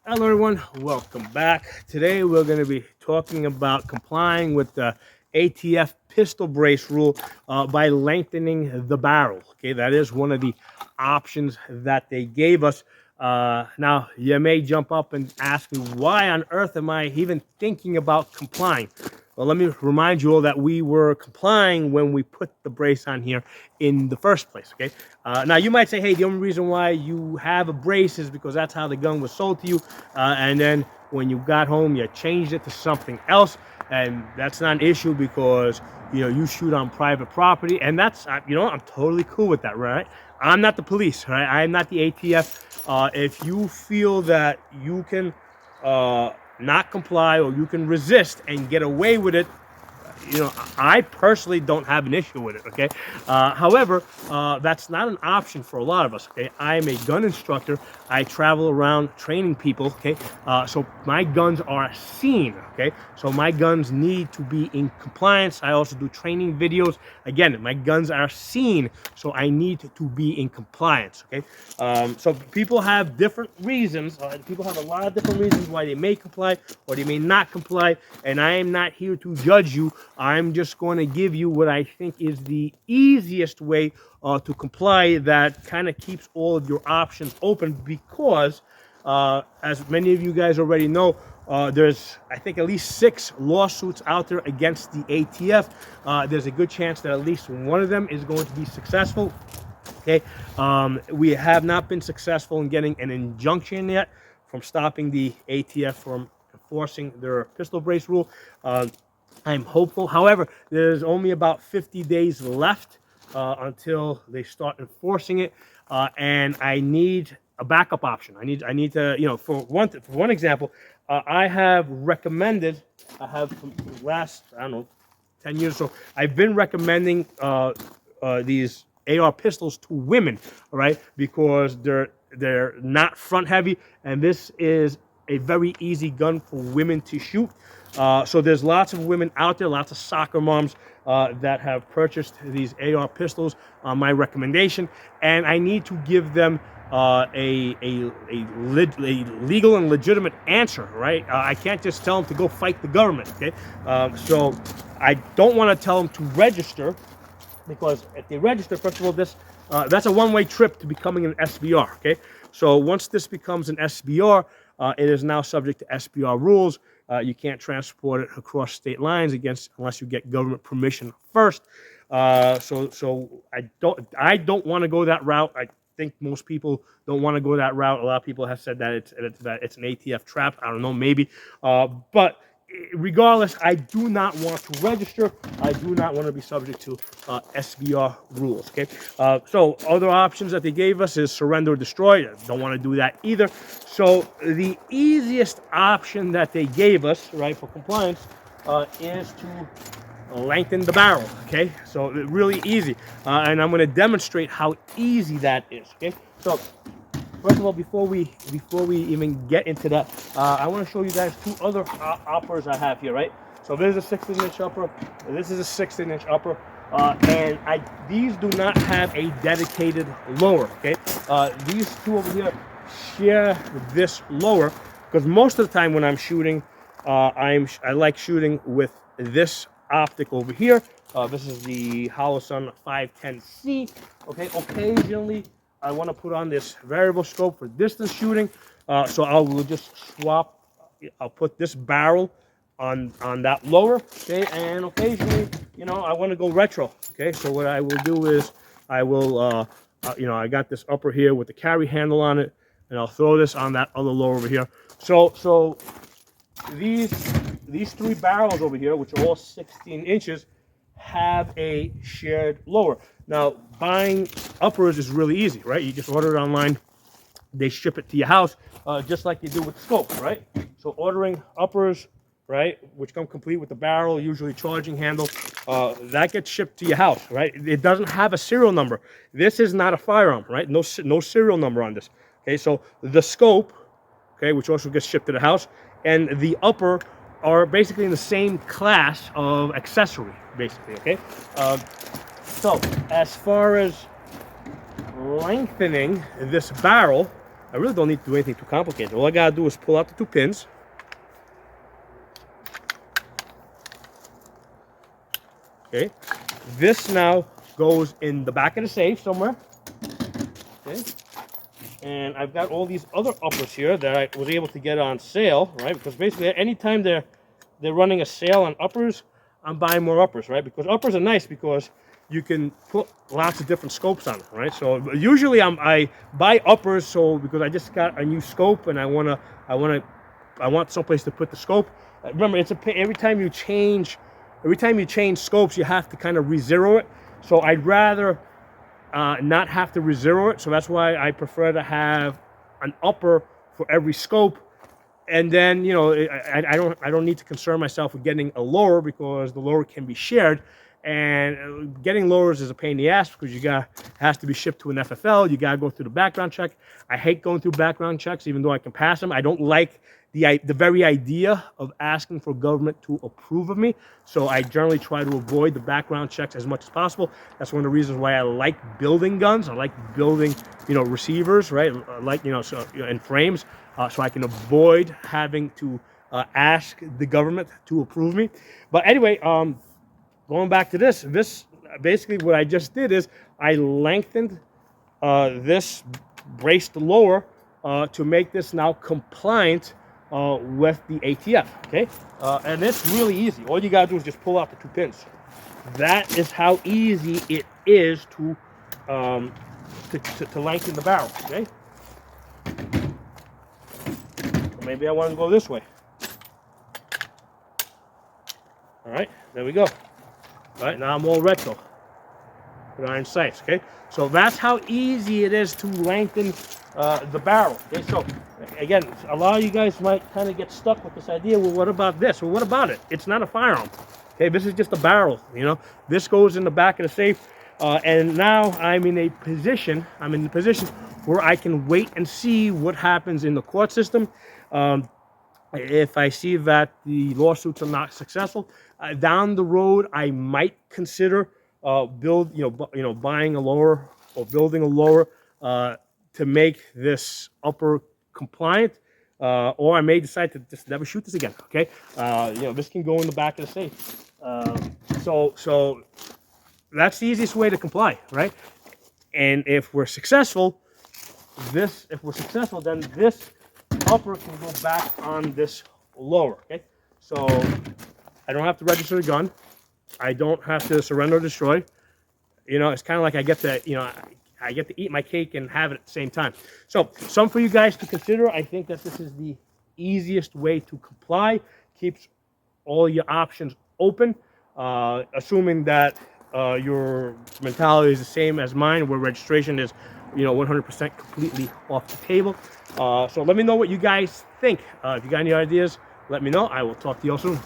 Hello everyone, welcome back. Today we're going to be talking about complying with the ATF pistol brace rule by lengthening the barrel. Okay, that is one of the options that they gave us. Now, you may jump up and ask me, why on earth am I even thinking about complying? Well, let me remind you all that we were complying when we put the brace on here in the first place, okay? Now, you might say, hey, the only reason why you have a brace is because that's how the gun was sold to you, and then when you got home, you changed it to something else, and that's not an issue because, you shoot on private property, and that's, I'm totally cool with that, right? I'm not the police, right? I'm not the ATF. If you feel that you can not comply or you can resist and get away with it, I personally don't have an issue with it, okay? However, that's not an option for a lot of us, okay? I am a gun instructor. I travel around training people, okay? So my guns are seen, okay? So my guns need to be in compliance. I also do training videos. Again, my guns are seen, so I need to be in compliance, okay? So people have different reasons. People have a lot of different reasons why they may comply or they may not comply, and I am not here to judge you. I'm just going to give you what I think is the easiest way to comply that kind of keeps all of your options open because, as many of you guys already know, there's, I think, at least 6 lawsuits out there against the ATF. There's a good chance that at least one of them is going to be successful. Okay, we have not been successful in getting an injunction yet from stopping the ATF from enforcing their pistol brace rule. I'm hopeful. However, there's only about 50 days left until they start enforcing it, and I need a backup option. I need to, for one example, I have recommended. I have for the last, I don't know, 10 years or so. I've been recommending these AR pistols to women, all right, because they're not front heavy, and this is a very easy gun for women to shoot. So there's lots of women out there, lots of soccer moms that have purchased these AR pistols on my recommendation, and I need to give them a legal and legitimate answer, right? I can't just tell them to go fight the government, okay? So I don't want to tell them to register, because if they register, first of all, that's a one-way trip to becoming an SBR, okay? So once this becomes an SBR, it is now subject to SBR rules. You can't transport it across state lines unless you get government permission first. So I don't want to go that route. I think most people don't want to go that route. A lot of people have said that it's an ATF trap. I don't know, maybe, but regardless, I do not want to register. I do not want to be subject to SBR rules, okay? So other options that they gave us is surrender or destroy. I don't want to do that either. So the easiest option that they gave us, right, for compliance is to lengthen the barrel, okay? So really easy. And I'm going to demonstrate how easy that is, okay? So first of all, before we even get into that, I want to show you guys 2 other uppers I have here, right? So there's a 16-inch upper. This is a 16-inch upper, and these do not have a dedicated lower. Okay, these 2 over here share this lower because most of the time when I'm shooting, I like shooting with this optic over here. This is the Holosun 510C. Okay, occasionally I want to put on this variable scope for distance shooting, so I will just swap. I'll put this barrel on that lower, okay, and occasionally, I want to go retro, okay. So what I will do is I will, I got this upper here with the carry handle on it, and I'll throw this on that other lower over here. So these 3 barrels over here, which are all 16 inches, have a shared lower. Now, buying uppers is really easy, right? You just order it online. They ship it to your house, just like you do with the scope, right? So ordering uppers, right, which come complete with the barrel, usually charging handle, that gets shipped to your house, right? It doesn't have a serial number. This is not a firearm, right? No serial number on this. Okay, so the scope, okay, which also gets shipped to the house, and the upper are basically in the same class of accessory, basically, okay? So as far as lengthening this barrel, I really don't need to do anything too complicated. All I gotta do is pull out the 2 pins. Okay, this now goes in the back of the safe somewhere. Okay, and I've got all these other uppers here that I was able to get on sale, right? Because basically, anytime they're running a sale on uppers, I'm buying more uppers, right? Because uppers are nice because you can put lots of different scopes on them, right? So usually I buy uppers because I just got a new scope and I want someplace to put the scope. Remember, every time you change scopes, you have to kind of re-zero it. So I'd rather not have to re-zero it. So that's why I prefer to have an upper for every scope. And then, you know, I don't need to concern myself with getting a lower because the lower can be shared. And getting lowers is a pain in the ass because has to be shipped to an FFL. You gotta go through the background check. I hate going through background checks, even though I can pass them. I don't like the very idea of asking for government to approve of me. So I generally try to avoid the background checks as much as possible. That's one of the reasons why I like building guns. I like building, you know, receivers, right? Like, you know, and frames, so I can avoid having to ask the government to approve me. But anyway, going back to this basically what I just did is I lengthened this braced lower to make this now compliant with the ATF, okay? And it's really easy. All you gotta do is just pull out the 2 pins. That is how easy it is to lengthen the barrel, okay? So maybe I want to go this way. All right, there we go. All right, now I'm all retro with iron sights, okay? So that's how easy it is to lengthen the barrel, okay? So again, a lot of you guys might kind of get stuck with this idea, well, what about this? Well, what about it? It's not a firearm, okay? This is just a barrel, you know? This goes in the back of the safe, and now I'm in the position where I can wait and see what happens in the court system. If I see that the lawsuits are not successful, down the road I might consider buying a lower or building a lower to make this upper compliant, or I may decide to just never shoot this again. Okay, this can go in the back of the safe. So that's the easiest way to comply, right? And if we're successful, then this upper can go back on this lower, okay? So I don't have to register the gun. I don't have to surrender or destroy. You know, it's kind of like I get to eat my cake and have it at the same time. So some for you guys to consider. I think that this is the easiest way to comply. Keeps all your options open, assuming that your mentality is the same as mine, where registration is 100% completely off the table. So let me know what you guys think. If you got any ideas, let me know. I will talk to you all soon.